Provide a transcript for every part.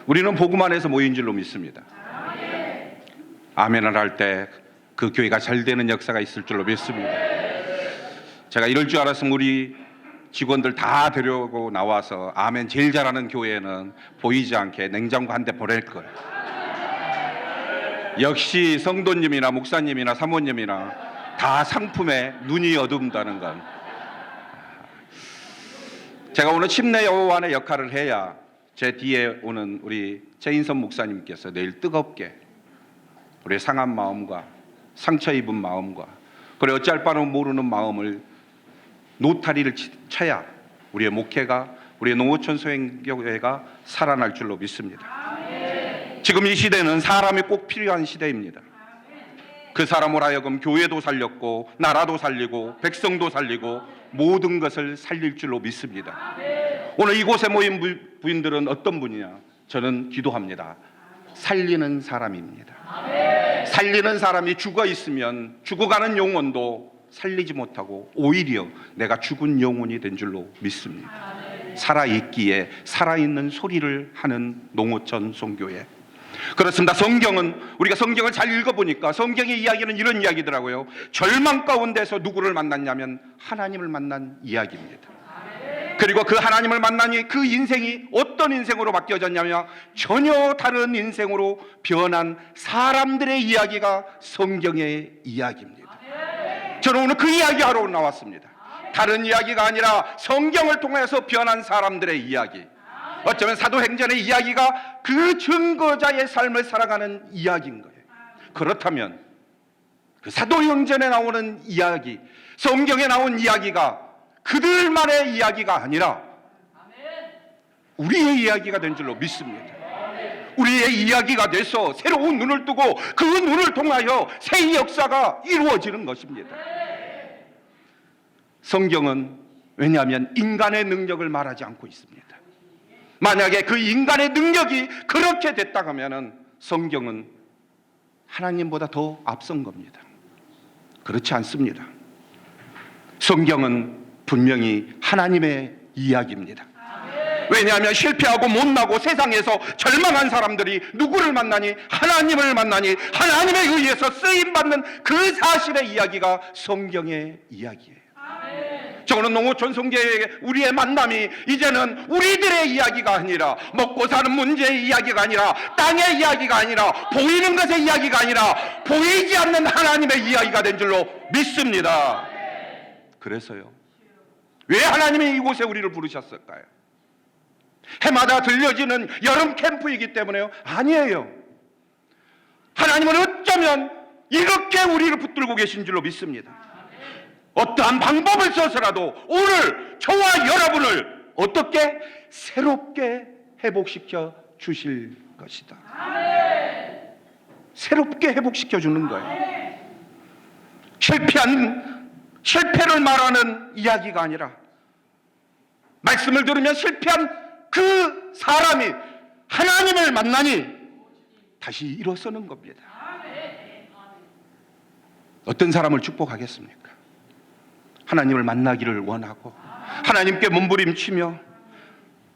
우리는 복음 안에서 모인 줄로 믿습니다. 아멘을 할 때 그 교회가 잘 되는 역사가 있을 줄로 믿습니다. 제가 이럴 줄 알았으면 우리 직원들 다 데려오고 나와서 아멘 제일 잘하는 교회에는 보이지 않게 냉장고 한 대 보낼 거예요. 역시 성도님이나 목사님이나 사모님이나 다 상품에 눈이 어둡다는 건, 제가 오늘 침례 요한의 역할을 해야 제 뒤에 오는 우리 최인선 목사님께서 내일 뜨겁게 우리의 상한 마음과 상처 입은 마음과 그리고 어찌할 바는 모르는 마음을 노타리를 쳐야 우리의 목회가, 우리의 농어촌 소행교회가 살아날 줄로 믿습니다. 지금 이 시대는 사람이 꼭 필요한 시대입니다. 그 사람으로 하여금 교회도 살렸고 나라도 살리고 백성도 살리고 모든 것을 살릴 줄로 믿습니다. 오늘 이곳에 모인 부인들은 어떤 분이냐? 저는 기도합니다. 살리는 사람입니다. 살리는 사람이 죽어 있으면 죽어가는 영혼도 살리지 못하고 오히려 내가 죽은 영혼이 된 줄로 믿습니다. 살아있기에 살아있는 소리를 하는 농어촌 선교회. 그렇습니다. 성경은, 우리가 성경을 잘 읽어보니까 성경의 이야기는 이런 이야기더라고요. 절망 가운데서 누구를 만났냐면 하나님을 만난 이야기입니다. 그리고 그 하나님을 만나니 그 인생이 어떤 인생으로 바뀌어졌냐면 전혀 다른 인생으로 변한 사람들의 이야기가 성경의 이야기입니다. 저는 오늘 그 이야기하러 나왔습니다. 다른 이야기가 아니라 성경을 통해서 변한 사람들의 이야기. 어쩌면 사도행전의 이야기가 그 증거자의 삶을 살아가는 이야기인 거예요. 그렇다면 그 사도행전에 나오는 이야기, 성경에 나온 이야기가 그들만의 이야기가 아니라 우리의 이야기가 된 줄로 믿습니다. 우리의 이야기가 돼서 새로운 눈을 뜨고 그 눈을 통하여 새 역사가 이루어지는 것입니다. 성경은 왜냐하면 인간의 능력을 말하지 않고 있습니다. 만약에 그 인간의 능력이 그렇게 됐다 하면은 성경은 하나님보다 더 앞선 겁니다. 그렇지 않습니다. 성경은 분명히 하나님의 이야기입니다. 왜냐하면 실패하고 못나고 세상에서 절망한 사람들이 누구를 만나니? 하나님을 만나니 하나님에 의해서 쓰임받는 그 사실의 이야기가 성경의 이야기예요. 저는 농어촌 선교회의 우리의 만남이 이제는 우리들의 이야기가 아니라 먹고 사는 문제의 이야기가 아니라 땅의 이야기가 아니라 보이는 것의 이야기가 아니라 보이지 않는 하나님의 이야기가 된 줄로 믿습니다. 그래서요, 왜 하나님이 이곳에 우리를 부르셨을까요? 해마다 들려지는 여름 캠프이기 때문에요? 아니에요. 하나님은 어쩌면 이렇게 우리를 붙들고 계신 줄로 믿습니다. 어떠한 방법을 써서라도 오늘 저와 여러분을 어떻게 새롭게 회복시켜 주실 것이다. 새롭게 회복시켜 주는 거예요. 실패를 말하는 이야기가 아니라 말씀을 들으면 실패한 그 사람이 하나님을 만나니 다시 일어서는 겁니다. 어떤 사람을 축복하겠습니까? 하나님을 만나기를 원하고 하나님께 몸부림치며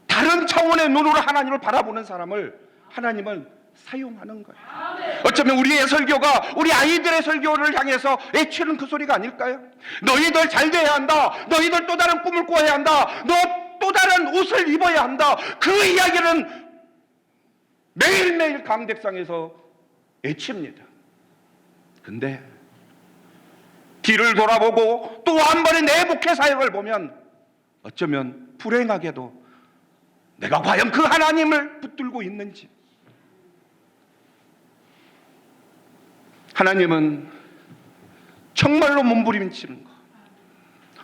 다른 차원의 눈으로 하나님을 바라보는 사람을 하나님은 사용하는 거예요. 어쩌면 우리의 설교가 우리 아이들의 설교를 향해서 외치는 그 소리가 아닐까요? 너희들 잘 돼야 한다. 너희들 또 다른 꿈을 꾸어야 한다. 너 또 다른 옷을 입어야 한다. 그 이야기는 매일매일 강대상에서 외칩니다. 근데 뒤를 돌아보고 또 한 번의 내 목회 사역을 보면 어쩌면 불행하게도 내가 과연 그 하나님을 붙들고 있는지. 하나님은 정말로 몸부림치는 거,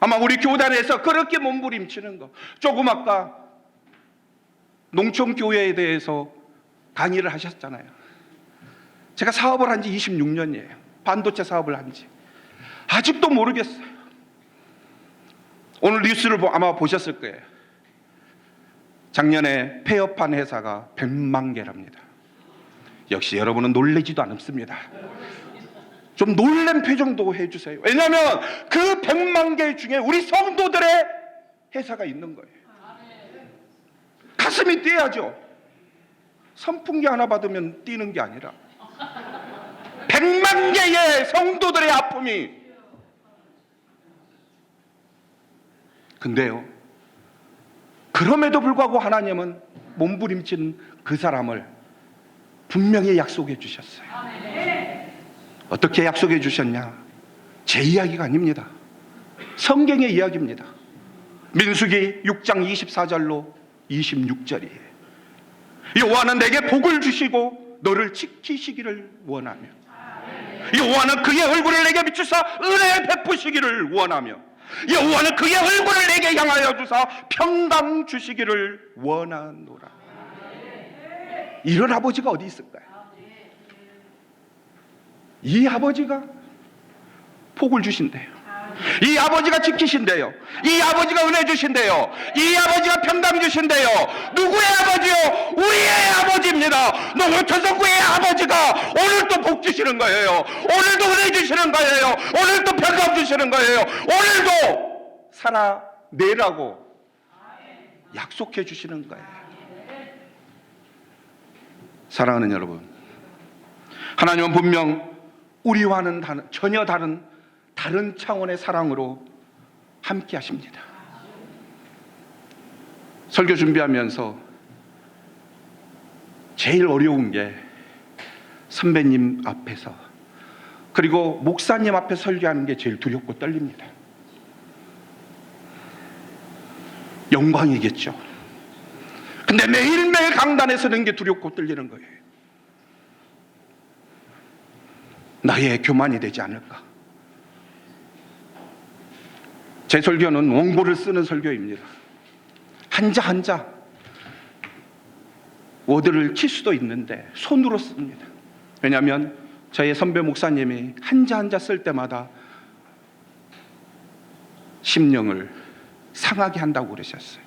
아마 우리 교단에서 그렇게 몸부림치는 거, 조금 아까 농촌교회에 대해서 강의를 하셨잖아요. 제가 사업을 한 지 26년이에요. 반도체 사업을 한 지. 아직도 모르겠어요. 오늘 뉴스를 아마 보셨을 거예요. 작년에 폐업한 회사가 100만 개랍니다. 역시 여러분은 놀라지도 않습니다. 좀 놀란 표정도 해주세요. 왜냐하면 그 100만 개 중에 우리 성도들의 회사가 있는 거예요. 가슴이 뛰어야죠. 선풍기 하나 받으면 뛰는 게 아니라 100만 개의 성도들의 아픔이. 근데요, 그럼에도 불구하고 하나님은 몸부림친 그 사람을 분명히 약속해 주셨어요. 어떻게 약속해 주셨냐? 제 이야기가 아닙니다. 성경의 이야기입니다. 민수기 6장 24절로 26절이에요. 여호와는 내게 복을 주시고 너를 지키시기를 원하며, 여호와는 그의 얼굴을 내게 비추사 은혜 베푸시기를 원하며, 여호와는 그의 얼굴을 내게 향하여 주사 평강 주시기를 원하노라. 이런 아버지가 어디 있을까요? 이 아버지가 복을 주신대요. 이 아버지가 지키신대요. 이 아버지가 은혜 주신대요. 이 아버지가 평강 주신대요. 누구의 아버지요? 우리의 아버지입니다. 농어촌성구의 아버지가 오늘도 복 주시는 거예요. 오늘도 은혜 주시는 거예요. 오늘도 평강 주시는 거예요. 오늘도 살아내라고 약속해 주시는 거예요. 사랑하는 여러분, 하나님은 분명 우리와는 전혀 다른 차원의 사랑으로 함께 하십니다. 설교 준비하면서 제일 어려운 게 선배님 앞에서, 그리고 목사님 앞에 설교하는 게 제일 두렵고 떨립니다. 영광이겠죠. 근데 매일매일 강단에 서는 게 두렵고 떨리는 거예요. 나의 교만이 되지 않을까? 제 설교는 원고를 쓰는 설교입니다. 한자 한자 워드를 칠 수도 있는데 손으로 씁니다. 왜냐하면 저의 선배 목사님이 한자 한자 쓸 때마다 심령을 상하게 한다고 그러셨어요.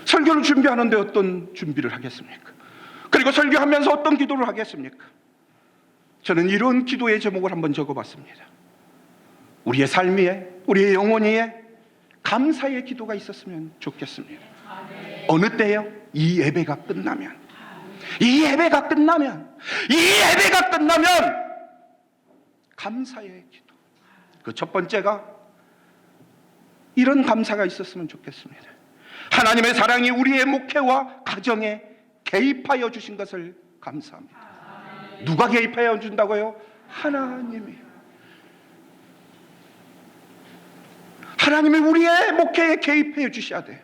설교를 준비하는데 어떤 준비를 하겠습니까? 그리고 설교하면서 어떤 기도를 하겠습니까? 저는 이런 기도의 제목을 한번 적어봤습니다. 우리의 삶 위에, 우리의 영혼 위에 감사의 기도가 있었으면 좋겠습니다. 어느 때요? 이 예배가 끝나면, 이 예배가 끝나면, 이 예배가 끝나면 감사의 기도. 그 첫 번째가 이런 감사가 있었으면 좋겠습니다. 하나님의 사랑이 우리의 목회와 가정에 개입하여 주신 것을 감사합니다. 누가 개입하여 준다고요? 하나님이. 하나님이 우리의 목회에 개입해 주셔야 돼요.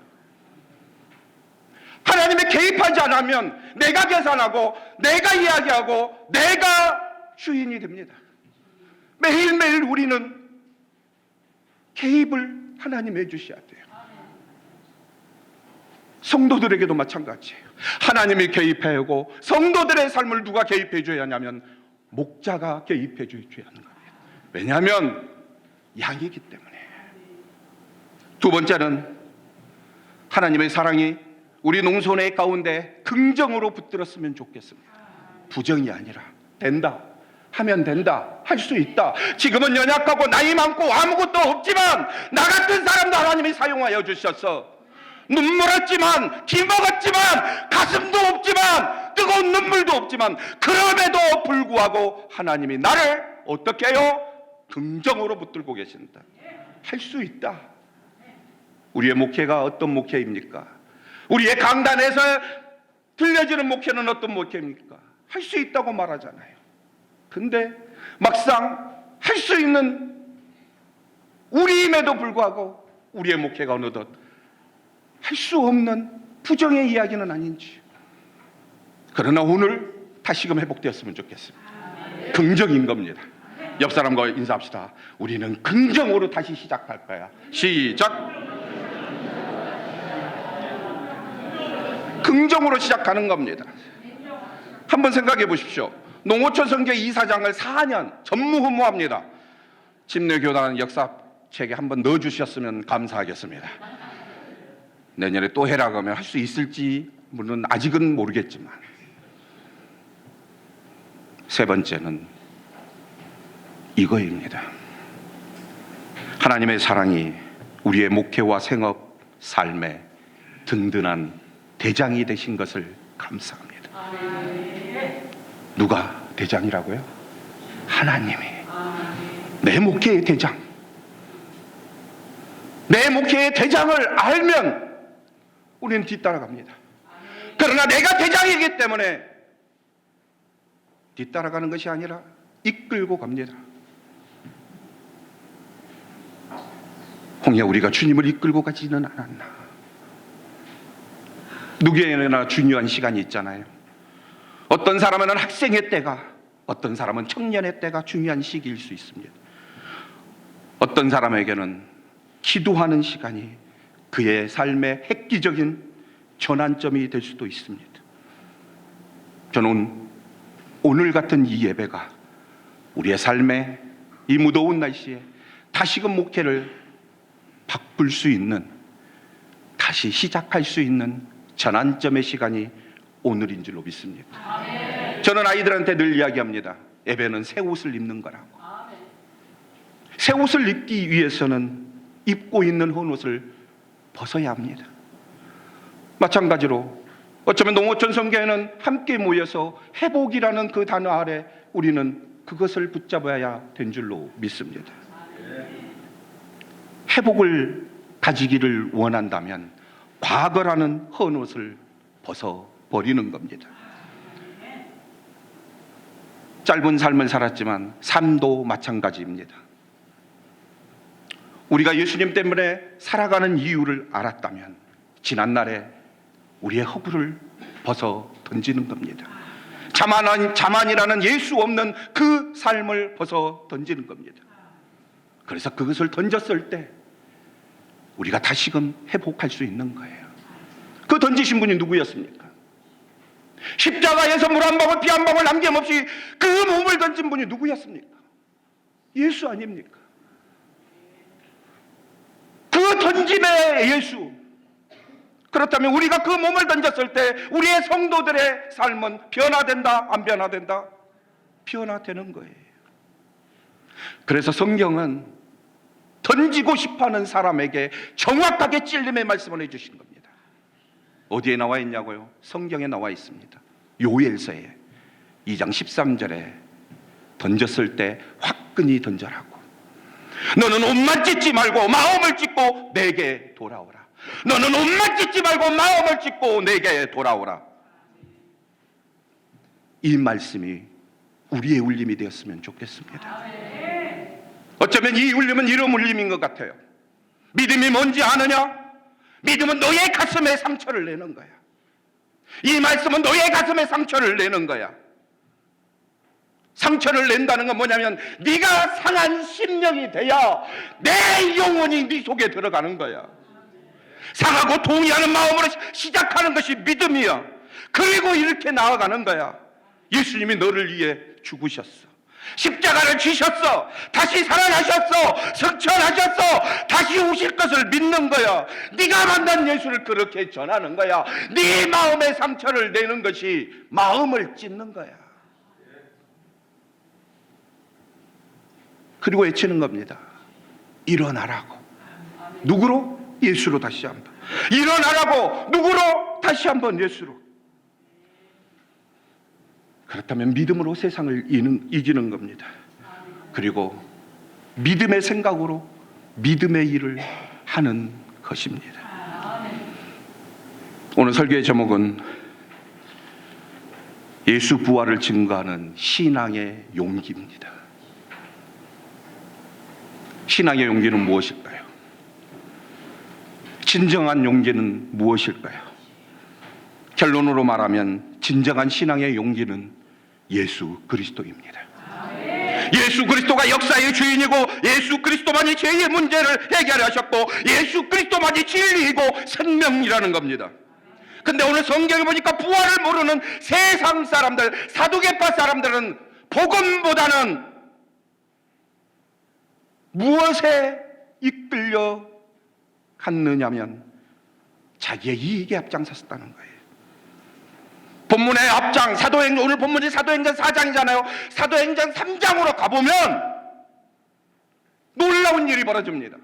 하나님이 개입하지 않으면 내가 계산하고 내가 이야기하고 내가 주인이 됩니다. 매일매일 우리는 개입을 하나님이 해주셔야 돼요. 성도들에게도 마찬가지예요. 하나님이 개입하고 성도들의 삶을 누가 개입해 줘야 하냐면 목자가 개입해 줘야 하는 겁니다. 왜냐하면 양이기 때문에. 두 번째는 하나님의 사랑이 우리 농촌의 가운데 긍정으로 붙들었으면 좋겠습니다. 부정이 아니라 된다, 하면 된다, 할 수 있다. 지금은 연약하고 나이 많고 아무것도 없지만 나 같은 사람도 하나님이 사용하여 주셔서 눈물 없지만 기먹었지만 가슴도 없지만 뜨거운 눈물도 없지만 그럼에도 불구하고 하나님이 나를 어떻게 해요? 긍정으로 붙들고 계신다. 할 수 있다. 우리의 목회가 어떤 목회입니까? 우리의 강단에서 들려지는 목회는 어떤 목회입니까? 할 수 있다고 말하잖아요. 근데 막상 할 수 있는 우리임에도 불구하고 우리의 목회가 어느덧 할 수 없는 부정의 이야기는 아닌지. 그러나 오늘 다시금 회복되었으면 좋겠습니다. 긍정인 겁니다. 옆 사람과 인사합시다. 우리는 긍정으로 다시 시작할 거야. 시작. 긍정으로 시작하는 겁니다. 한번 생각해 보십시오. 농어촌 선교 이사장을 4년 전무후무합니다. 침례교단 역사책에 한번 넣어주셨으면 감사하겠습니다. 내년에 또 해라 그러면 할 수 있을지 물론 아직은 모르겠지만. 세 번째는 이거입니다. 하나님의 사랑이 우리의 목회와 생업, 삶에 든든한 대장이 되신 것을 감사합니다. 누가 대장이라고요? 하나님이. 내 목회의 대장. 내 목회의 대장을 알면 우리는 뒤따라갑니다. 그러나 내가 대장이기 때문에 뒤따라가는 것이 아니라 이끌고 갑니다. 홍야, 우리가 주님을 이끌고 가지는 않았나? 누구에게나 중요한 시간이 있잖아요. 어떤 사람은 학생의 때가, 어떤 사람은 청년의 때가 중요한 시기일 수 있습니다. 어떤 사람에게는 기도하는 시간이 그의 삶의 획기적인 전환점이 될 수도 있습니다. 저는 오늘 같은 이 예배가 우리의 삶의 이 무더운 날씨에 다시금 목회를 바꿀 수 있는, 다시 시작할 수 있는 전환점의 시간이 오늘인 줄로 믿습니다. 저는 아이들한테 늘 이야기합니다. 예배는 새 옷을 입는 거라고. 새 옷을 입기 위해서는 입고 있는 헌옷을 벗어야 합니다. 마찬가지로 어쩌면 농어촌 성교회는 함께 모여서 회복이라는 그 단어 아래 우리는 그것을 붙잡아야 된 줄로 믿습니다. 회복을 가지기를 원한다면 과거라는 헌옷을 벗어버리는 겁니다. 짧은 삶을 살았지만 삶도 마찬가지입니다. 우리가 예수님 때문에 살아가는 이유를 알았다면 지난날에 우리의 허구를 벗어 던지는 겁니다. 자만이라는 예수 없는 그 삶을 벗어 던지는 겁니다. 그래서 그것을 던졌을 때 우리가 다시금 회복할 수 있는 거예요. 그 던지신 분이 누구였습니까? 십자가에서 물 한 방울 피 한 방울 남김없이 그 몸을 던진 분이 누구였습니까? 예수 아닙니까? 그 던짐의 예수. 그렇다면 우리가 그 몸을 던졌을 때 우리의 성도들의 삶은 변화된다, 안 변화된다? 변화되는 거예요. 그래서 성경은 던지고 싶어하는 사람에게 정확하게 찔림의 말씀을 해주신 겁니다. 어디에 나와 있냐고요? 성경에 나와 있습니다. 요엘서에 2장 13절에 던졌을 때 화끈히 던져라고. 너는 옷만 찢지 말고 마음을 찢고 내게 돌아오라. 너는 옷만 찢지 말고 마음을 찢고 내게 돌아오라. 이 말씀이 우리의 울림이 되었으면 좋겠습니다. 어쩌면 이 울림은 이런 울림인 것 같아요. 믿음이 뭔지 아느냐? 믿음은 너의 가슴에 상처를 내는 거야. 이 말씀은 너의 가슴에 상처를 내는 거야. 상처를 낸다는 건 뭐냐면 네가 상한 심령이 돼야 내 영혼이 네 속에 들어가는 거야. 상하고 동의하는 마음으로 시작하는 것이 믿음이야. 그리고 이렇게 나아가는 거야. 예수님이 너를 위해 죽으셨어. 십자가를 지셨어. 다시 살아나셨어. 승천하셨어. 다시 오실 것을 믿는 거야. 네가 만난 예수를 그렇게 전하는 거야. 네 마음의 상처를 내는 것이 마음을 찢는 거야. 그리고 외치는 겁니다. 일어나라고. 누구로? 예수로 다시 한번. 일어나라고. 누구로? 다시 한번 예수로. 그렇다면 믿음으로 세상을 이기는 겁니다. 그리고 믿음의 생각으로 믿음의 일을 하는 것입니다. 오늘 설교의 제목은 예수 부활을 증거하는 신앙의 용기입니다. 신앙의 용기는 무엇일까요? 진정한 용기는 무엇일까요? 결론으로 말하면 진정한 신앙의 용기는 예수 그리스도입니다. 예수 그리스도가 역사의 주인이고 예수 그리스도만이 죄의 문제를 해결하셨고 예수 그리스도만이 진리이고 생명이라는 겁니다. 근데 오늘 성경에 보니까 부활을 모르는 세상 사람들, 사두개파 사람들은 복음보다는 무엇에 이끌려 갔느냐면 자기의 이익에 앞장섰다는 거예요. 본문의 앞장, 사도행전, 오늘 본문이 사도행전 4장이잖아요. 사도행전 3장으로 가보면 놀라운 일이 벌어집니다.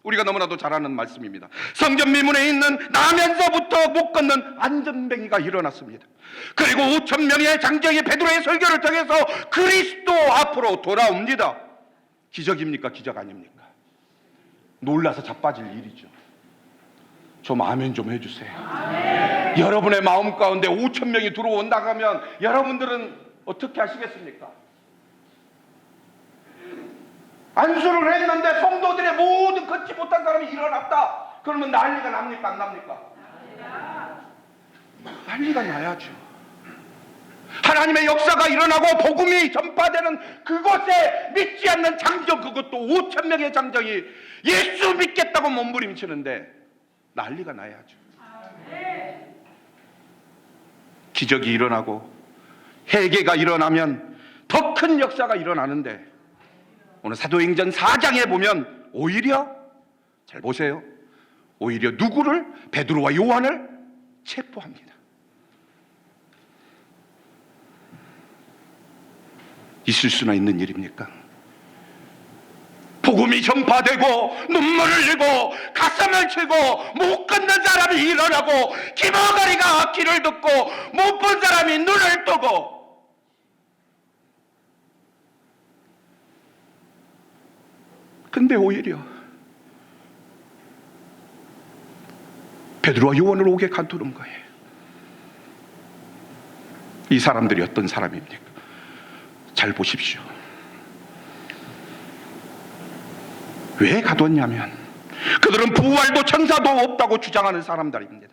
우리가 너무나도 잘 아는 말씀입니다. 성전 미문에 있는 나면서부터 못 걷는 안전뱅이가 일어났습니다. 그리고 5,000명의 장정이 베드로의 설교를 통해서 그리스도 앞으로 돌아옵니다. 기적입니까? 기적 아닙니까? 놀라서 자빠질 일이죠. 좀 아멘 좀 해주세요. 아멘. 여러분의 마음 가운데 5,000명이 들어온다고 하면 여러분들은 어떻게 하시겠습니까? 안수를 했는데 성도들의 모든 걷지 못한 사람이 일어났다. 그러면 난리가 납니까? 안 납니까? 난리가 나야죠. 하나님의 역사가 일어나고 복음이 전파되는 그곳에 믿지 않는 장정, 그것도 5,000명의 장정이 예수 믿겠다고 몸부림치는데 난리가 나야죠. 기적이 일어나고 회개가 일어나면 더 큰 역사가 일어나는데 오늘 사도행전 4장에 보면 오히려, 잘 보세요, 오히려 누구를? 베드로와 요한을 체포합니다. 있을 수나 있는 일입니까? 복음이 전파되고 눈물을 흘리고 가슴을 치고 못 걷는 사람이 일어나고 기머거리가 귀를 듣고 못 본 사람이 눈을 뜨고, 근데 오히려 베드로와 요한을 오게 간두는 거예요. 이 사람들이 어떤 사람입니까? 잘 보십시오. 왜 가뒀냐면 그들은 부활도 천사도 없다고 주장하는 사람들입니다.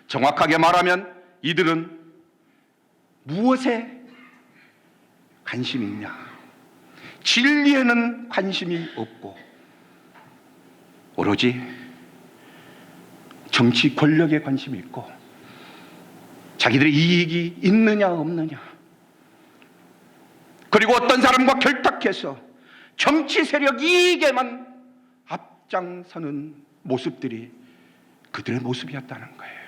정확하게 말하면 이들은 무엇에 관심이 있냐? 진리에는 관심이 없고 오로지 정치 권력에 관심이 있고 자기들의 이익이 있느냐 없느냐, 그리고 어떤 사람과 결탁해서 정치 세력 이익에만 앞장서는 모습들이 그들의 모습이었다는 거예요.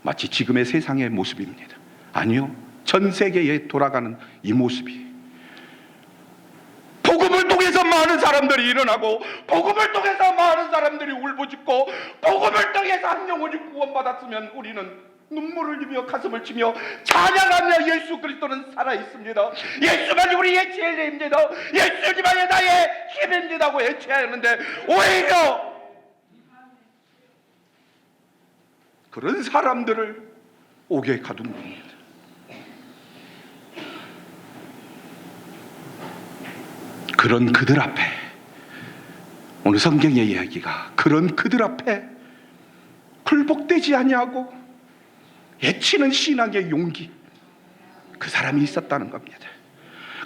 마치 지금의 세상의 모습입니다. 아니요, 전 세계에 돌아가는 이 모습이 복음을 통해서 많은 사람들이 일어나고 복음을 통해서 많은 사람들이 울부짖고 복음을 통해서 한 영혼이 구원받았으면 우리는 눈물을 흘리며 가슴을 치며 찬양하며 예수 그리스도는 살아있습니다. 예수만이 우리의 진리입니다. 예수님만이 나의 힘입니다고 외쳐야 하는데 오히려 그런 사람들을 옥에 가둔 겁니다. 그런 그들 앞에, 오늘 성경의 이야기가 그런 그들 앞에 굴복되지 아니하고 애치는 신앙의 용기, 그 사람이 있었다는 겁니다.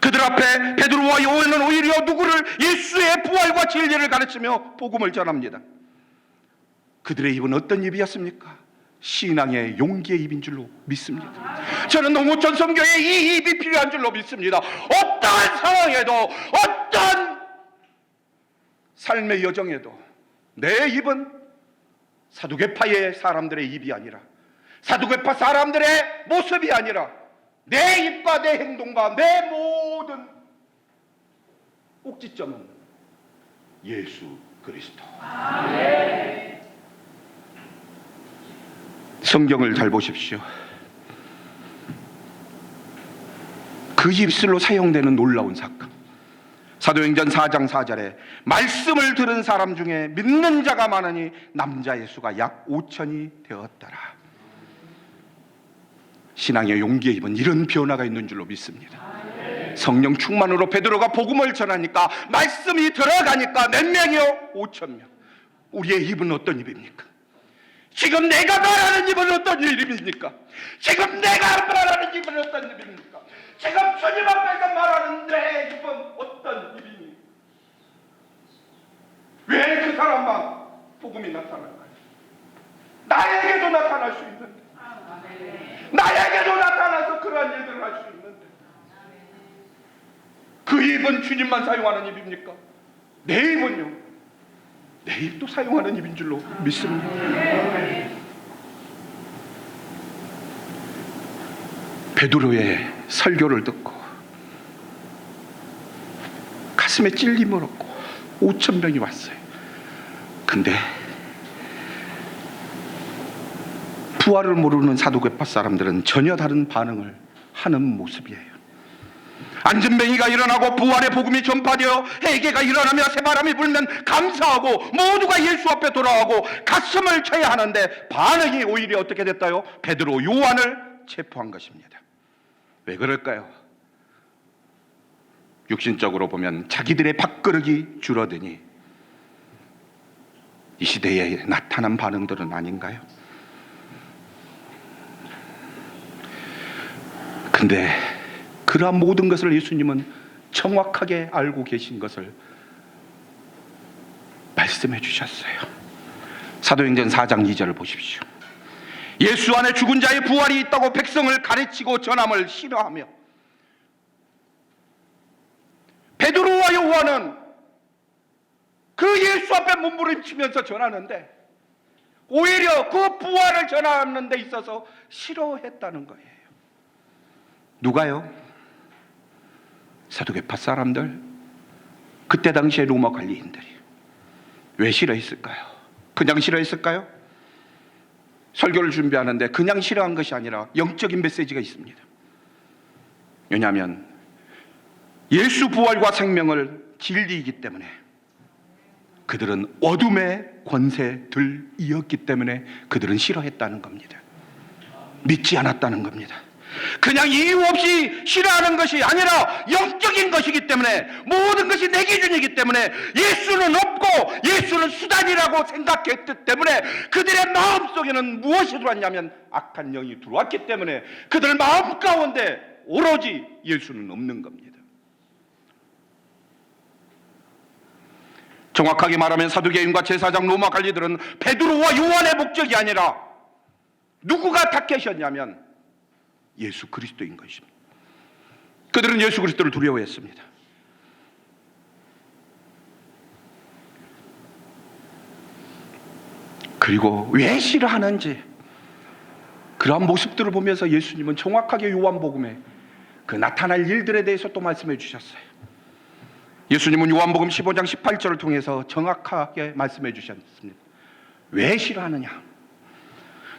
그들 앞에 베드로와 요한은 오히려 누구를? 예수의 부활과 진리를 가르치며 복음을 전합니다. 그들의 입은 어떤 입이었습니까? 신앙의 용기의 입인 줄로 믿습니다. 저는 농어촌 선교에 이 입이 필요한 줄로 믿습니다. 어떠한 상황에도 어떤 삶의 여정에도 내 입은 사두개파의 사람들의 입이 아니라, 사두개파 사람들의 모습이 아니라 내 입과 내 행동과 내 모든 꼭지점은 예수 그리스도. 아멘. 성경을 잘 보십시오. 그 입술로 사용되는 놀라운 사건, 사도행전 4장 4절에 말씀을 들은 사람 중에 믿는 자가 많으니 남자의 수가 약 5천이 되었더라. 신앙의 용기에 입은 이런 변화가 있는 줄로 믿습니다. 성령 충만으로 베드로가 복음을 전하니까, 말씀이 들어가니까 몇 명이요? 5,000명. 우리의 입은 어떤 입입니까? 지금 내가 말하는 입은 어떤 입입니까? 지금 내가 말하는 입은 어떤 입입니까? 지금 주님 앞에서 말하는 내 입은 어떤 입입니까? 왜 그 사람만 복음이 나타날까요? 나에게도 나타날 수 있는데, 나에게도 나타나서 그러한 일들을 할 수 있는데, 그 입은 주님만 사용하는 입입니까? 내 입은요? 내 입도 사용하는 입인 줄로 믿습니다. 베드로의 설교를 듣고 가슴에 찔림을 얻고 5,000명이 왔어요. 근데 부활을 모르는 사두개파 사람들은 전혀 다른 반응을 하는 모습이에요. 안전뱅이가 일어나고 부활의 복음이 전파되어 회개가 일어나며 새바람이 불면 감사하고 모두가 예수 앞에 돌아가고 가슴을 쳐야 하는데 반응이 오히려 어떻게 됐다요? 베드로, 요한을 체포한 것입니다. 왜 그럴까요? 육신적으로 보면 자기들의 밥그릇이 줄어드니 이 시대에 나타난 반응들은 아닌가요? 근데 그러한 모든 것을 예수님은 정확하게 알고 계신 것을 말씀해 주셨어요. 사도행전 4장 2절을 보십시오. 예수 안에 죽은 자의 부활이 있다고 백성을 가르치고 전함을 싫어하며, 베드로와 요한은 그 예수 앞에 몸부림치면서 전하는데 오히려 그 부활을 전하는 데 있어서 싫어했다는 거예요. 누가요? 사두개파 사람들, 그때 당시에 로마 관리인들이. 왜 싫어했을까요? 그냥 싫어했을까요? 설교를 준비하는데 그냥 싫어한 것이 아니라 영적인 메시지가 있습니다. 왜냐하면 예수 부활과 생명을 진리이기 때문에, 그들은 어둠의 권세들이었기 때문에 그들은 싫어했다는 겁니다. 믿지 않았다는 겁니다. 그냥 이유 없이 싫어하는 것이 아니라 영적인 것이기 때문에, 모든 것이 내 기준이기 때문에, 예수는 없고 예수는 수단이라고 생각했기 때문에 그들의 마음속에는 무엇이 들어왔냐면 악한 영이 들어왔기 때문에 그들 마음 가운데 오로지 예수는 없는 겁니다. 정확하게 말하면 사두개인과 제사장 로마 관리들은 베드로와 요한의 목적이 아니라 누구가 타겟이었냐면 예수 그리스도인 것입니다. 그들은 예수 그리스도를 두려워했습니다. 그리고 왜 싫어하는지 그러한 모습들을 보면서 예수님은 정확하게 요한복음에 그 나타날 일들에 대해서 또 말씀해 주셨어요. 예수님은 요한복음 15장 18절을 통해서 정확하게 말씀해 주셨습니다. 왜 싫어하느냐?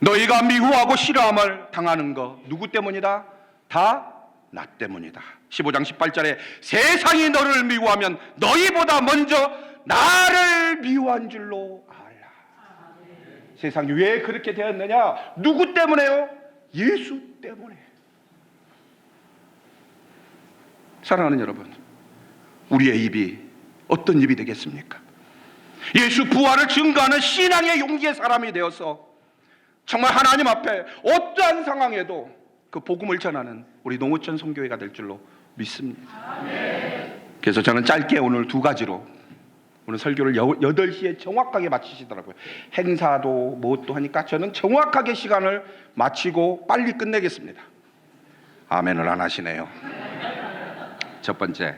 너희가 미워하고 싫어함을 당하는 거 누구 때문이다? 다 나 때문이다. 15장 18절에 세상이 너를 미워하면 너희보다 먼저 나를 미워한 줄로 알라. 세상이 왜 그렇게 되었느냐? 누구 때문에요? 예수 때문에. 사랑하는 여러분, 우리의 입이 어떤 입이 되겠습니까? 예수 부활을 증거하는 신앙의 용기의 사람이 되어서 정말 하나님 앞에 어떠한 상황에도 그 복음을 전하는 우리 농어촌 선교회가 될 줄로 믿습니다. 그래서 저는 짧게 오늘 두 가지로, 오늘 설교를 8시에 정확하게 마치시더라고요. 행사도 뭣도 하니까 저는 정확하게 시간을 마치고 빨리 끝내겠습니다. 아멘을 안 하시네요. 첫 번째,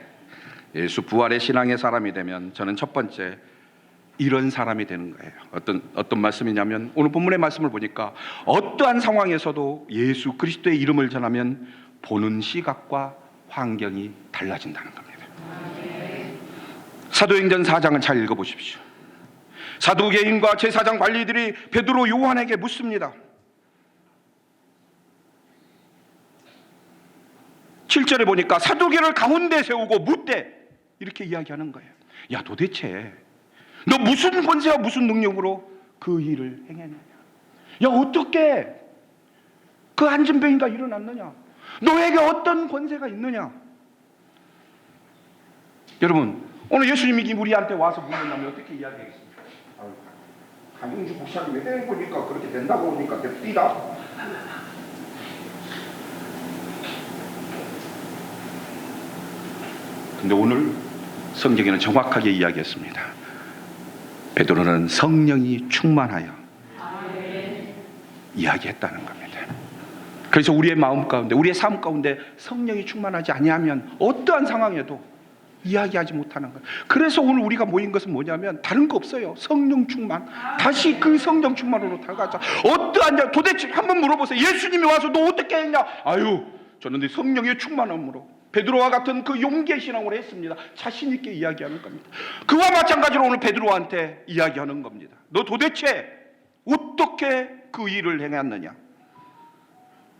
예수 부활의 신앙의 사람이 되면 저는 첫 번째 이런 사람이 되는 거예요. 어떤 말씀이냐면, 오늘 본문의 말씀을 보니까 어떠한 상황에서도 예수 그리스도의 이름을 전하면 보는 시각과 환경이 달라진다는 겁니다. 사도행전 4장을 잘 읽어보십시오. 사두개인과 제사장 관리들이 베드로, 요한에게 묻습니다. 7절에 보니까 사두개를 가운데 세우고 묻되 이렇게 이야기하는 거예요. 야, 도대체 너 무슨 권세와 무슨 능력으로 그 일을 행했느냐? 야, 어떻게 그 안전병이가 일어났느냐? 너에게 어떤 권세가 있느냐? 여러분, 오늘 예수님이 우리한테 와서 묻는다면 어떻게 이야기하겠습니까? 강용주 목사님이 해보니까 그렇게 된다고 하니까 됩디다. 근데 오늘 성경에는 정확하게 이야기했습니다. 베드로는 성령이 충만하여 이야기했다는 겁니다. 그래서 우리의 마음 가운데, 우리의 삶 가운데 성령이 충만하지 아니하면 어떠한 상황에도 이야기하지 못하는 거예요. 그래서 오늘 우리가 모인 것은 뭐냐면 다른 거 없어요. 성령 충만. 다시 그 성령 충만으로 들어가자. 어떠한, 도대체 한번 물어보세요. 예수님이 와서 너 어떻게 했냐? 아유, 저는 네 성령의 충만함으로 베드로와 같은 그 용기의 신앙을 했습니다. 자신 있게 이야기하는 겁니다. 그와 마찬가지로 오늘 베드로한테 이야기하는 겁니다. 너 도대체 어떻게 그 일을 행했느냐?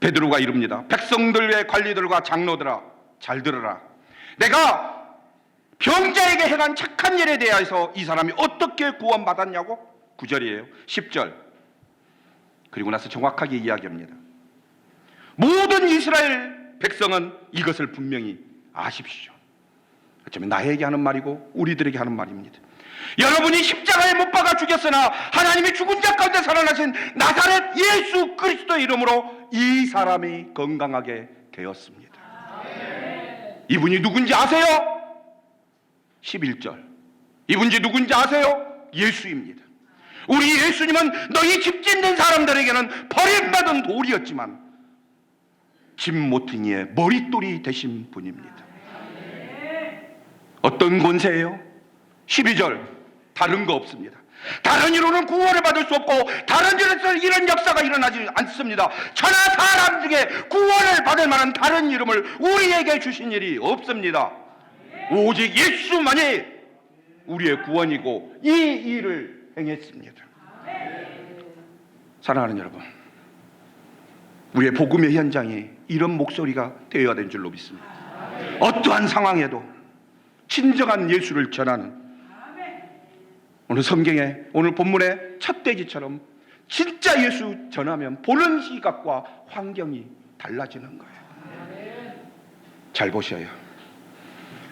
베드로가 이릅니다. 백성들의 관리들과 장로들아, 잘 들으라. 내가 병자에게 행한 착한 일에 대해서 이 사람이 어떻게 구원받았냐고? 9절이에요. 10절. 그리고 나서 정확하게 이야기합니다. 모든 이스라엘 백성은 이것을 분명히 아십시오. 어쩌면 나에게 하는 말이고 우리들에게 하는 말입니다. 여러분이 십자가에 못 박아 죽였으나 하나님이 죽은 자 가운데 살아나신 나사렛 예수 그리스도의 이름으로 이 사람이 건강하게 되었습니다. 이분이 누군지 아세요? 11절. 이분이 누군지 아세요? 예수입니다. 우리 예수님은 너희 집 짓는 사람들에게는 버림받은 돌이었지만 집 모퉁이의 머릿돌이 되신 분입니다. 어떤 권세예요? 12절. 다른 거 없습니다. 다른 이로는 구원을 받을 수 없고 다른 일에서 이런 역사가 일어나지 않습니다. 천하 사람 중에 구원을 받을 만한 다른 이름을 우리에게 주신 일이 없습니다. 오직 예수만이 우리의 구원이고 이 일을 행했습니다. 사랑하는 여러분, 우리의 복음의 현장이 이런 목소리가 되어야 된 줄로 믿습니다. 어떠한 상황에도 진정한 예수를 전하는, 오늘 성경에 오늘 본문의 첫 돼지처럼 진짜 예수 전하면 보는 시각과 환경이 달라지는 거예요. 잘 보셔요.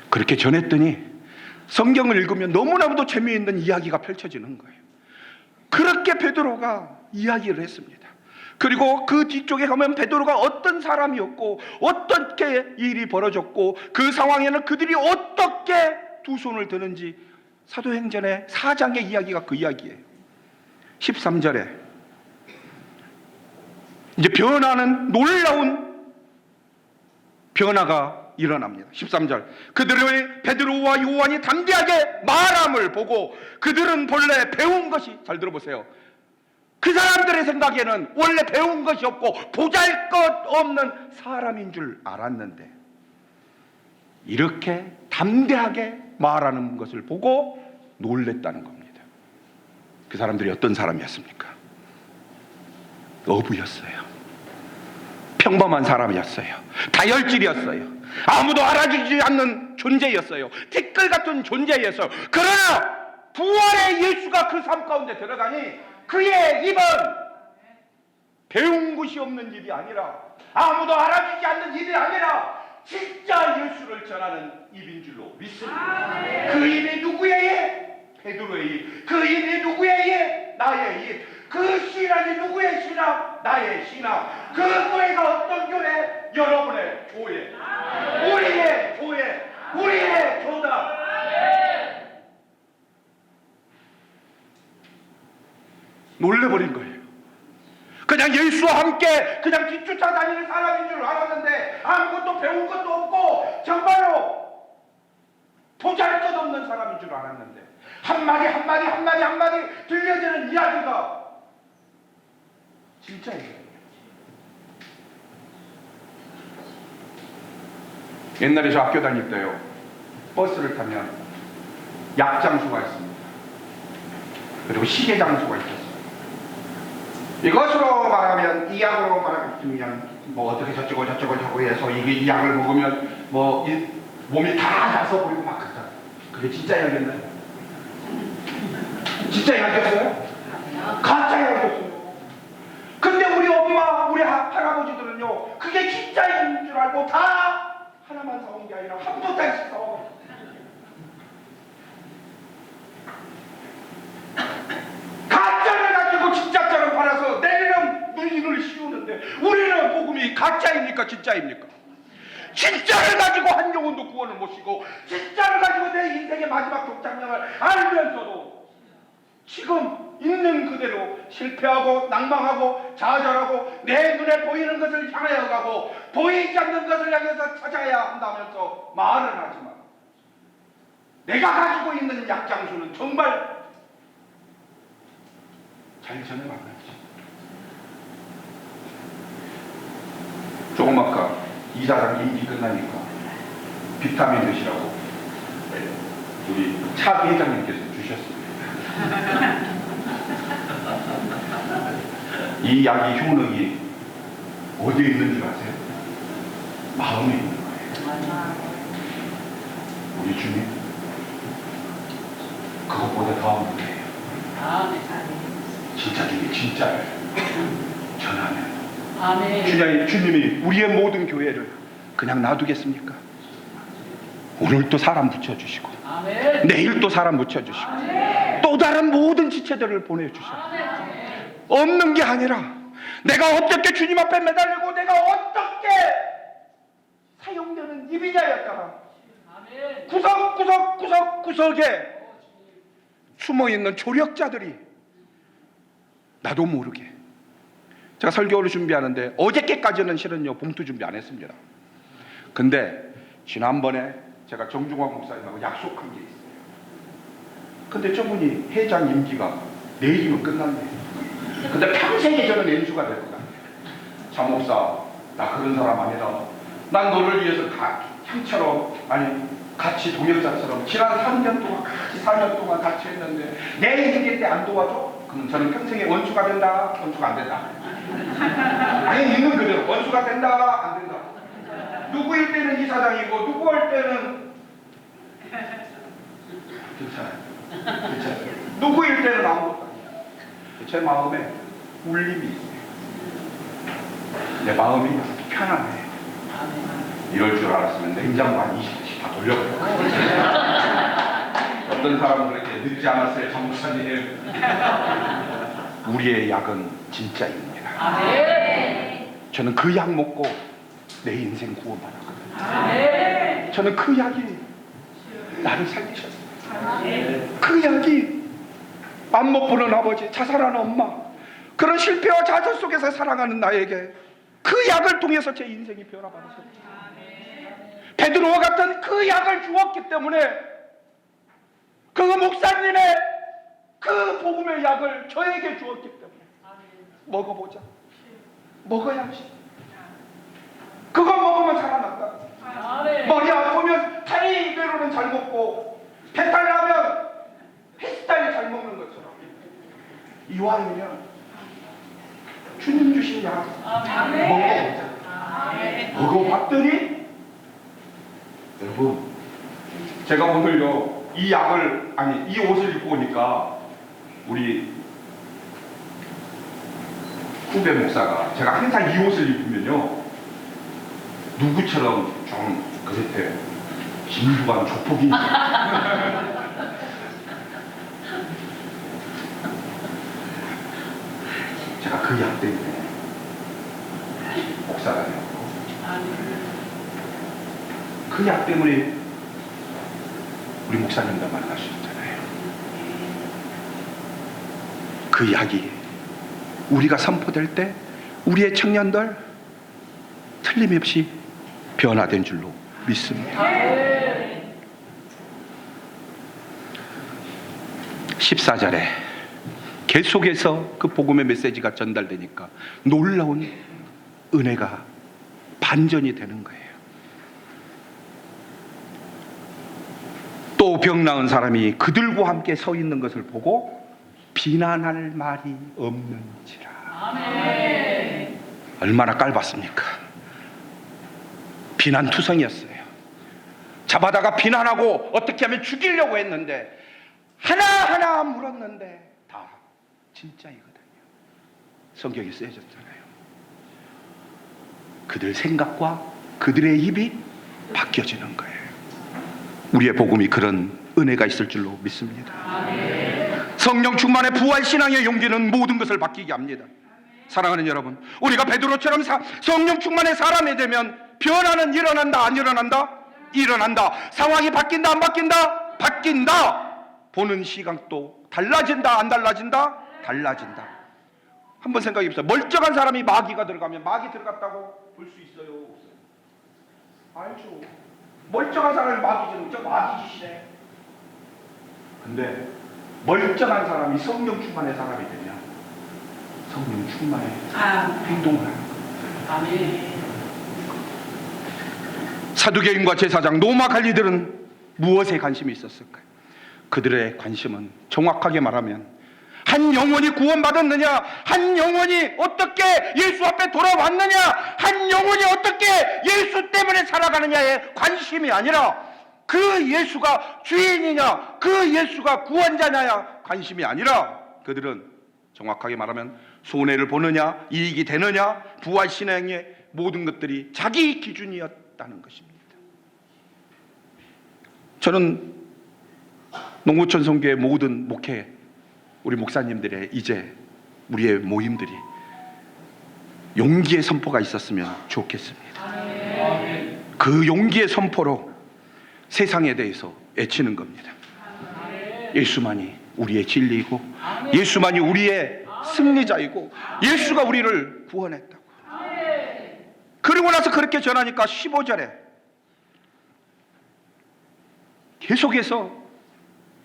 그렇게 전했더니 성경을 읽으면 너무나도 재미있는 이야기가 펼쳐지는 거예요. 그렇게 베드로가 이야기를 했습니다. 그리고 그 뒤쪽에 가면 베드로가 어떤 사람이었고 어떻게 일이 벌어졌고 그 상황에는 그들이 어떻게 두 손을 드는지 사도행전의 4장의 이야기가 그 이야기예요. 13절에 이제 변화는 놀라운 변화가 일어납니다. 13절. 그들의 베드로와 요한이 담대하게 말함을 보고 그들은 본래 배운 것이, 잘 들어보세요, 그 사람들의 생각에는 원래 배운 것이 없고 보잘것없는 사람인 줄 알았는데 이렇게 담대하게 말하는 것을 보고 놀랬다는 겁니다. 그 사람들이 어떤 사람이었습니까? 어부였어요. 평범한 사람이었어요. 다혈질이었어요. 아무도 알아주지 않는 존재였어요. 티끌 같은 존재였어요. 그러나 부활의 예수가 그 삶 가운데 들어가니 그의 입은 배운 것이 없는 입이 아니라 아무도 알아주지 않는 입이 아니라 진짜 예수를 전하는 입인 줄로 믿습니다. 그 입이 누구의 입? 베드로의 입. 그 입이 누구의 입? 나의 입. 그 신앙이 누구의 신앙? 나의 신앙. 그 교회가 어떤 교회? 여러분의 교회, 우리의 교회, 우리의 교단. 놀래버린 거예요. 그냥 예수와 함께 그냥 뒤쫓아 다니는 사람인 줄 알았는데 아무것도 배운 것도 없고 정말로 보잘것없는 사람인 줄 알았는데 한마디 한마디 한마디 한마디 들려지는 이야기가 진짜예요. 옛날에 저 학교 다닐 때요, 버스를 타면 약장수가 있습니다. 그리고 시계장수가 있었어요. 이것으로 말하면, 이 약으로 말하면 뭐 어떻게 저쩌고 해서 이게 이 약을 먹으면 뭐 몸이 다 나서 버리고 막 그러잖아요. 그게 진짜 약이었나요? 진짜 약이었어요? 가짜 약이었어요. 근데 우리 엄마, 우리 할아버지들은요, 그게 진짜인 줄 알고 다 하나만 사온 게 아니라 한 보따리씩 사와. 가짜를 가지고 진짜처럼 팔아서 내리는 눈을 씌우는데 우리는 복음이 가짜입니까 진짜입니까? 진짜를 가지고 한 영혼도 구원을 못 시고 진짜를 가지고 내 인생의 마지막 독장량을 알면서도 지금 있는 그대로 실패하고 낭망하고 좌절하고 내 눈에 보이는 것을 향하여 가고 보이지 않는 것을 향해서 찾아야 한다면서 말은 하지만 내가 가지고 있는 약장수는 정말 잘 전해봤는지. 조금 아까 이사장 임기 끝나니까 비타민 드시라고 우리 차 회장님께서 주셨습니다. 이 약의 효능이 어디에 있는 줄 아세요? 마음에 있는 거예요. 우리 주님, 그것보다 더 무대예요. 진짜 중에 진짜를 전하면 주님이 우리의 모든 교회를 그냥 놔두겠습니까? 오늘 또 사람 붙여주시고 내일 또 사람 붙여주시고 또 다른 모든 지체들을 보내주시고 없는 게 아니라 내가 어떻게 주님 앞에 매달리고 내가 어떻게 사용되는 입이냐에 따라 구석구석에 숨어있는 조력자들이 나도 모르게 제가 설교를 준비하는데 어저께까지는 실은요 봉투 준비 안 했습니다. 근데 지난번에 제가 정중환 목사님하고 약속한 게 있어요. 근데 저분이 회장 임기가 내일이면 끝났네요. 근데 평생에 저는 연수가 될 것 같아요. 자 목사, 나 그런 사람 아니다. 난 너를 위해서 형처럼 아니 같이 동역자처럼 지난 3년 동안 같이 4년 동안 같이 했는데 내 임기 때 안 도와줘? 그럼 저는 평생에 원수가 된다, 원수가 안 된다. 아니 있는 그대로 원수가 된다, 안 된다. 누구일 때는 이사장이고 누구 할 때는 괜찮아요. 누구일 때는 아무것도 아니에요. 제 마음에 울림이 있어요. 내 마음이 편안해. 이럴 줄 알았으면 냉장고 한 20대씩 다 돌려버려요. 어떤 사람은 그렇게 늦지 않았어요. 장 목사님. 우리의 약은 진짜입니다. 저는 그 약 먹고 내 인생 구원받았거든요. 저는 그 약이 나를 살리셨어요. 그 약이 안 못 보는 아버지, 자살하는 엄마, 그런 실패와 좌절 속에서 살아가는 나에게 그 약을 통해서 제 인생이 변화받았습니다. 베드로와 같은 그 약을 주었기 때문에 그 목사님의 그 복음의 약을 저에게 주었기 때문에 먹어보자. 먹어야지. 그거 먹으면 살아난다. 머리 아프면 다리 이대로는 잘 먹고 배탈 나면 햇살이 잘 먹는 것처럼 이왕이면 주님 주신 약 먹어보자. 먹어봤더니 여러분 제가 오늘요 이 약을 아니 이 옷을 입고 오니까 우리 후배 목사가 제가 항상 이 옷을 입으면요 누구처럼 좀 그랬대요. 진부한 조폭이 제가 그 약 때문에 목사가 되었고 그 약 때문에 우리 목사님과 만나셨잖아요. 그 약이 우리가 선포될 때 우리의 청년들 틀림없이 변화된 줄로 믿습니다. 14절에 계속해서 그 복음의 메시지가 전달되니까 놀라운 은혜가 반전이 되는 거예요. 또 병 나은 사람이 그들과 함께 서 있는 것을 보고 비난할 말이 없는지라. 아멘. 얼마나 깔봤습니까? 비난투성이었어요. 잡아다가 비난하고 어떻게 하면 죽이려고 했는데 하나하나 물었는데 다 진짜이거든요. 성경이 쓰여졌잖아요. 그들 생각과 그들의 입이 바뀌어지는 거예요. 우리의 복음이 그런 은혜가 있을 줄로 믿습니다. 성령 충만의 부활 신앙의 용기는 모든 것을 바뀌게 합니다. 사랑하는 여러분, 우리가 베드로처럼 성령 충만의 사람이 되면 변화는 일어난다, 안 일어난다? 일어난다. 상황이 바뀐다, 안 바뀐다? 바뀐다. 보는 시각도 달라진다, 안 달라진다? 달라진다. 한번 생각해 보세요. 멀쩡한 사람이 마귀가 들어가면 마귀 들어갔다고 볼 수 있어요? 없어요? 알죠. 멀쩡한 사람이 마귀 지르면 저 마귀 짓이네. 근데 멀쩡한 사람이 성령 충만의 사람이 되면 성령 충만의 행동을 하는 거예요. 사두개인과 제사장, 노마 관리들은 무엇에 관심이 있었을까요? 그들의 관심은 정확하게 말하면 한 영혼이 구원받았느냐, 한 영혼이 어떻게 예수 앞에 돌아왔느냐, 한 영혼이 어떻게 예수 때문에 살아가느냐에 관심이 아니라 그 예수가 주인이냐, 그 예수가 구원자냐야 관심이 아니라 그들은 정확하게 말하면 손해를 보느냐, 이익이 되느냐, 부활신앙의 모든 것들이 자기 기준이었다는 것입니다. 저는 농구촌 선교의 모든 목회, 우리 목사님들의 이제 우리의 모임들이 용기의 선포가 있었으면 좋겠습니다. 그 용기의 선포로 세상에 대해서 외치는 겁니다. 예수만이 우리의 진리이고, 예수만이 우리의 승리자이고, 예수가 우리를 구원했다고. 그리고 나서 그렇게 전하니까 15절에 계속해서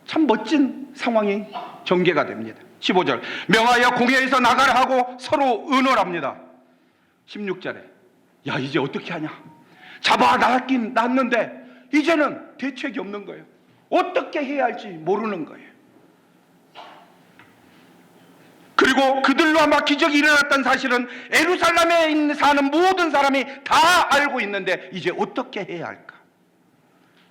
참 멋진 상황이 전개가 됩니다. 15절, 명하여 공회에서 나가라 하고 서로 의논합니다. 16절에 야, 이제 어떻게 하냐, 잡아 놨긴 놨는데 이제는 대책이 없는 거예요. 어떻게 해야 할지 모르는 거예요. 그리고 그들로 아마 기적이 일어났던 사실은 예루살렘에 사는 모든 사람이 다 알고 있는데 이제 어떻게 해야 할까?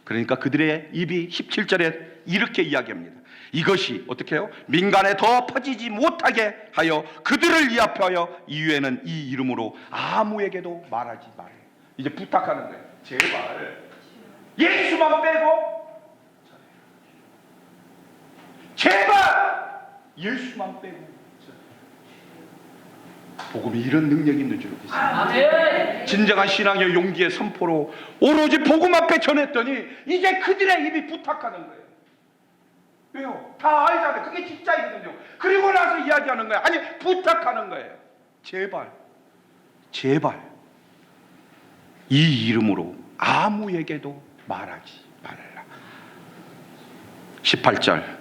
그러니까 그들의 입이 17절에 이렇게 이야기합니다. 이것이 어떻게 해요? 민간에 더 퍼지지 못하게 하여 그들을 위협하여 이후에는 이 이름으로 아무에게도 말하지 말아요. 이제 부탁하는 거예요. 제발 예수만 빼고, 제발 예수만 빼고. 복음이 이런 능력이 있는 줄 믿습니다. 진정한 신앙의 용기의 선포로 오로지 복음 앞에 전했더니 이제 그들의 입이 부탁하는 거예요. 왜요? 다 알잖아요. 그게 진짜이거든요. 그리고 나서 이야기하는 거예요. 아니, 부탁하는 거예요. 제발, 제발 이 이름으로 아무에게도 말하지 말라. 18절,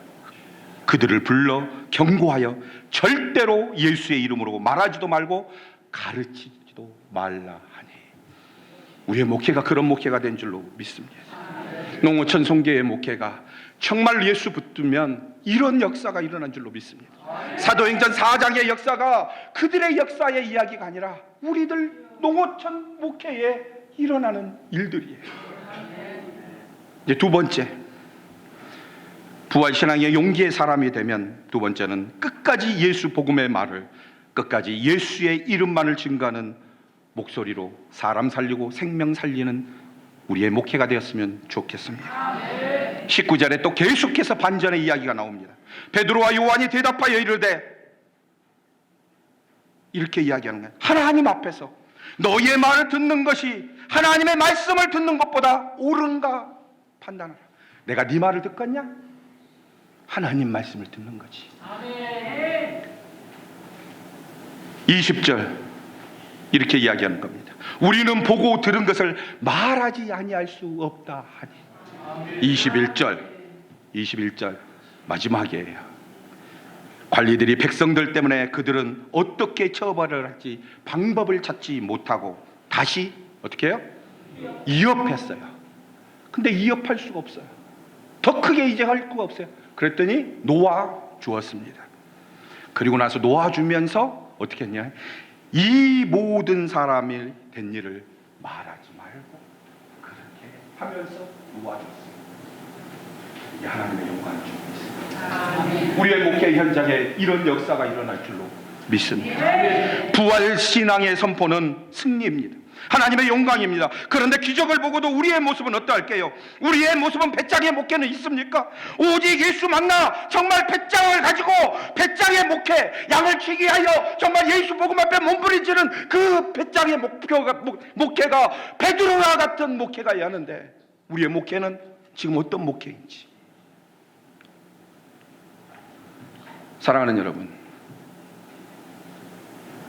그들을 불러 경고하여 절대로 예수의 이름으로 말하지도 말고 가르치지도 말라 하니. 우리의 목회가 그런 목회가 된 줄로 믿습니다. 농어촌 송교의 목회가 정말 예수 붙들면 이런 역사가 일어난 줄로 믿습니다. 사도행전 4장의 역사가 그들의 역사의 이야기가 아니라 우리들 농어촌 목회에 일어나는 일들이에요. 이제 두 번째, 부활신앙의 용기의 사람이 되면 두 번째는 끝까지 예수 복음의 말을, 끝까지 예수의 이름만을 증거하는 목소리로 사람 살리고 생명 살리는 우리의 목회가 되었으면 좋겠습니다. 19절에 또 계속해서 반전의 이야기가 나옵니다. 베드로와 요한이 대답하여 이르되, 이렇게 이야기하는 거예요. 하나님 앞에서 너희의 말을 듣는 것이 하나님의 말씀을 듣는 것보다 옳은가 판단하라. 내가 네 말을 듣겠냐? 하나님 말씀을 듣는 거지. 20절 이렇게 이야기하는 겁니다. 우리는 보고 들은 것을 말하지 아니할 수 없다 하니. 21절 마지막이에요. 관리들이 백성들 때문에 그들은 어떻게 처벌을 할지 방법을 찾지 못하고 다시 어떻게 해요? 이업했어요. 근데 이업할 수가 없어요. 더 크게 이제 할 수가 없어요. 그랬더니 놓아 주었습니다. 그리고 나서 놓아 주면서 어떻게 했냐? 이 모든 사람이 된 일을 말하지 말고 그렇게 하면서 놓아 줬습니다. 이게 하나님의 영광을 주고 있습니다. 우리의 목회 현장에 이런 역사가 일어날 줄로 믿습니다. 부활 신앙의 선포는 승리입니다. 하나님의 영광입니다. 그런데 기적을 보고도 우리의 모습은 어떠할까요? 우리의 모습은 배짱의 목회는 있습니까? 오직 예수 만나 정말 배짱을 가지고 배짱의 목회, 양을 치기 하여 정말 예수 복음 앞에 몸부림치는 그 배짱의 목회가 베드로와 같은 목회가 하는데 우리의 목회는 지금 어떤 목회인지. 사랑하는 여러분,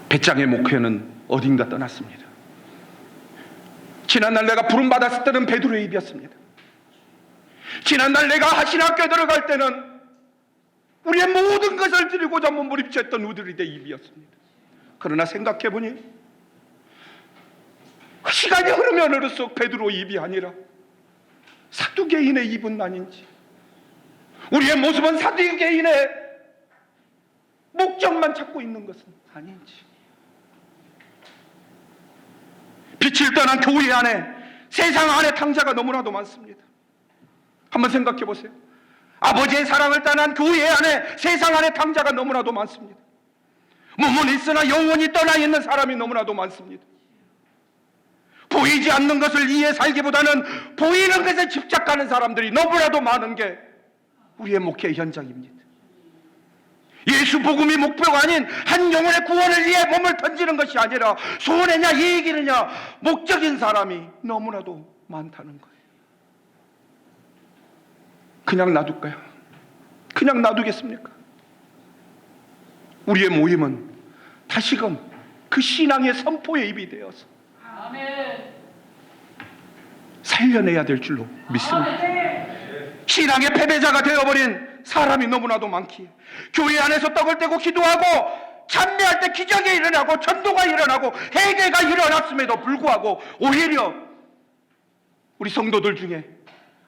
배짱의 목회는 어딘가 떠났습니다. 지난날 내가 부름받았을 때는 베드로의 입이었습니다. 지난날 내가 하신학교에 들어갈 때는 우리의 모든 것을 드리고자 몸부림쳤던 우리들의 입이었습니다. 그러나 생각해보니 시간이 흐르면 흐를수록 베드로 입이 아니라 사두개인의 입은 아닌지, 우리의 모습은 사두개인의 목적만 찾고 있는 것은 아닌지, 빛을 떠난 교회 안에, 세상 안에 탕자가 너무나도 많습니다. 한번 생각해 보세요. 아버지의 사랑을 떠난 교회 안에, 세상 안에 탕자가 너무나도 많습니다. 몸은 있으나 영혼이 떠나 있는 사람이 너무나도 많습니다. 보이지 않는 것을 이해 살기보다는 보이는 것에 집착하는 사람들이 너무나도 많은 게 우리의 목회 현장입니다. 예수 복음이 목표가 아닌 한 영혼의 구원을 위해 몸을 던지는 것이 아니라 손해냐 이익이느냐 목적인 사람이 너무나도 많다는 거예요. 그냥 놔둘까요? 그냥 놔두겠습니까? 우리의 모임은 다시금 그 신앙의 선포의 입이 되어서 살려내야 될 줄로 믿습니다. 신앙의 패배자가 되어버린 사람이 너무나도 많기에 교회 안에서 떡을 떼고 기도하고 찬미할 때 기적이 일어나고 전도가 일어나고 회개가 일어났음에도 불구하고 오히려 우리 성도들 중에,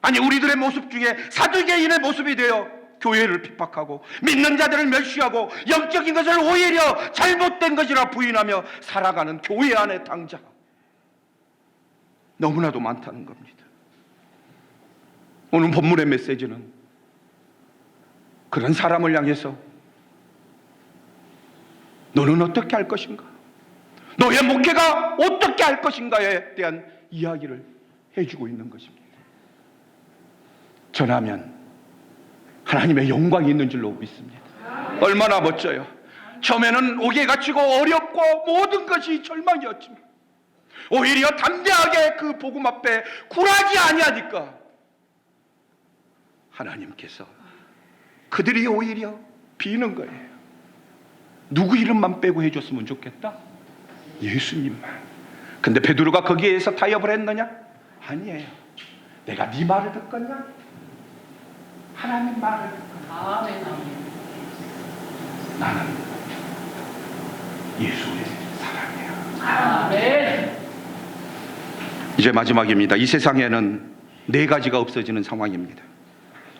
아니 우리들의 모습 중에 사두개인의 모습이 되어 교회를 핍박하고 믿는 자들을 멸시하고 영적인 것을 오히려 잘못된 것이라 부인하며 살아가는 교회 안의 당자 너무나도 많다는 겁니다. 오늘 본문의 메시지는 그런 사람을 향해서 너는 어떻게 할 것인가, 너의 목회가 어떻게 할 것인가에 대한 이야기를 해주고 있는 것입니다. 전하면 하나님의 영광이 있는 줄로 믿습니다. 얼마나 멋져요. 처음에는 옥에 갇히고 어렵고 모든 것이 절망이었지만 오히려 담대하게 그 복음 앞에 굴하지 아니하니까 하나님께서 그들이 오히려 비는 거예요. 누구 이름만 빼고 해줬으면 좋겠다? 예수님만. 근데 베드로가 거기에서 타협을 했느냐? 아니에요. 내가 네 말을 듣겠냐? 하나님 말을 듣겠냐? 아멘. 나는 예수의 사랑이야. 아멘. 이제 마지막입니다. 이 세상에는 네 가지가 없어지는 상황입니다.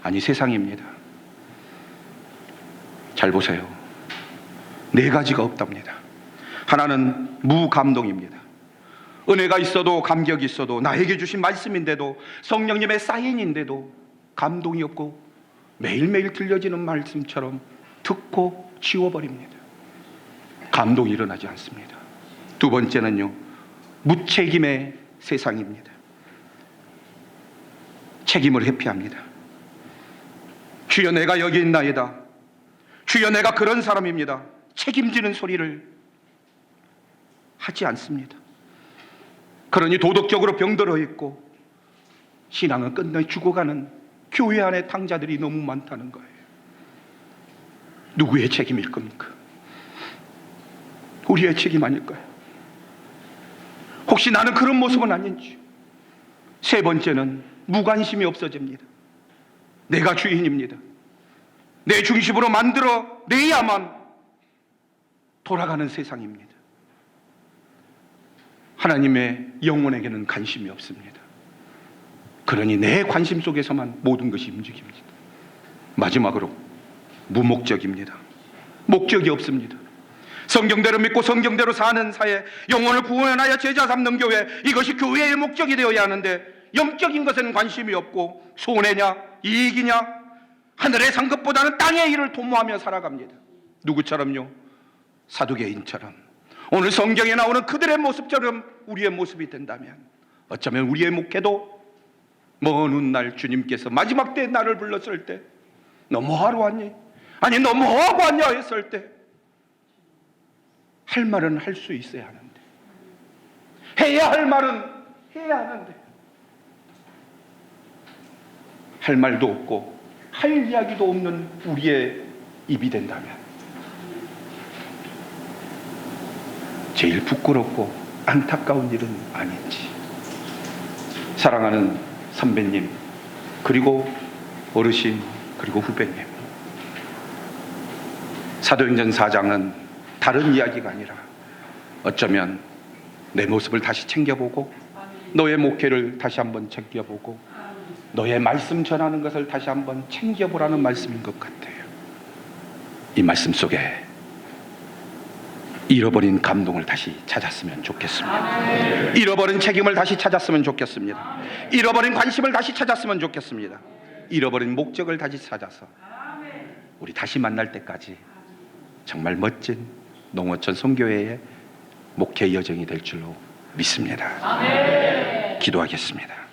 아니 세상입니다. 잘 보세요. 네 가지가 없답니다. 하나는 무감동입니다. 은혜가 있어도 감격이 있어도 나에게 주신 말씀인데도 성령님의 사인인데도 감동이 없고 매일매일 들려지는 말씀처럼 듣고 지워버립니다. 감동이 일어나지 않습니다. 두 번째는요, 무책임의 세상입니다. 책임을 회피합니다. 주여 내가 여기 있나이다. 주여 내가 그런 사람입니다. 책임지는 소리를 하지 않습니다. 그러니 도덕적으로 병들어 있고 신앙은 끝내 죽어가는 교회 안의 탕자들이 너무 많다는 거예요. 누구의 책임일 겁니까? 우리의 책임 아닐까요? 혹시 나는 그런 모습은 아닌지. 세 번째는 무관심이 없어집니다. 내가 주인입니다. 내 중심으로 만들어 내야만 돌아가는 세상입니다. 하나님의 영혼에게는 관심이 없습니다. 그러니 내 관심 속에서만 모든 것이 움직입니다. 마지막으로 무목적입니다. 목적이 없습니다. 성경대로 믿고 성경대로 사는 사회, 영혼을 구원하여 제자 삼는 교회, 이것이 교회의 목적이 되어야 하는데 영적인 것에는 관심이 없고 손해냐 이익이냐 하늘의 상급보다는 땅의 일을 도모하며 살아갑니다. 누구처럼요? 사두개인처럼. 오늘 성경에 나오는 그들의 모습처럼 우리의 모습이 된다면 어쩌면 우리의 목회도 먼 훗날 주님께서 마지막 때에 나를 불렀을 때 너 뭐하러 왔니? 아니 너 뭐하고 왔냐 했을 때 할 말은 할 수 있어야 하는데, 해야 할 말은 해야 하는데 할 말도 없고 할 이야기도 없는 우리의 입이 된다면 제일 부끄럽고 안타까운 일은 아닌지. 사랑하는 선배님, 그리고 어르신, 그리고 후배님, 사도행전 4장은 다른 이야기가 아니라 어쩌면 내 모습을 다시 챙겨보고 너의 목회를 다시 한번 챙겨보고 너의 말씀 전하는 것을 다시 한번 챙겨보라는 말씀인 것 같아요. 이 말씀 속에 잃어버린 감동을 다시 찾았으면 좋겠습니다. 잃어버린 책임을 다시 찾았으면 좋겠습니다. 잃어버린 관심을 다시 찾았으면 좋겠습니다. 잃어버린 목적을 다시 찾아서 우리 다시 만날 때까지 정말 멋진 농어촌 선교회의 목회 여정이 될 줄로 믿습니다. 기도하겠습니다.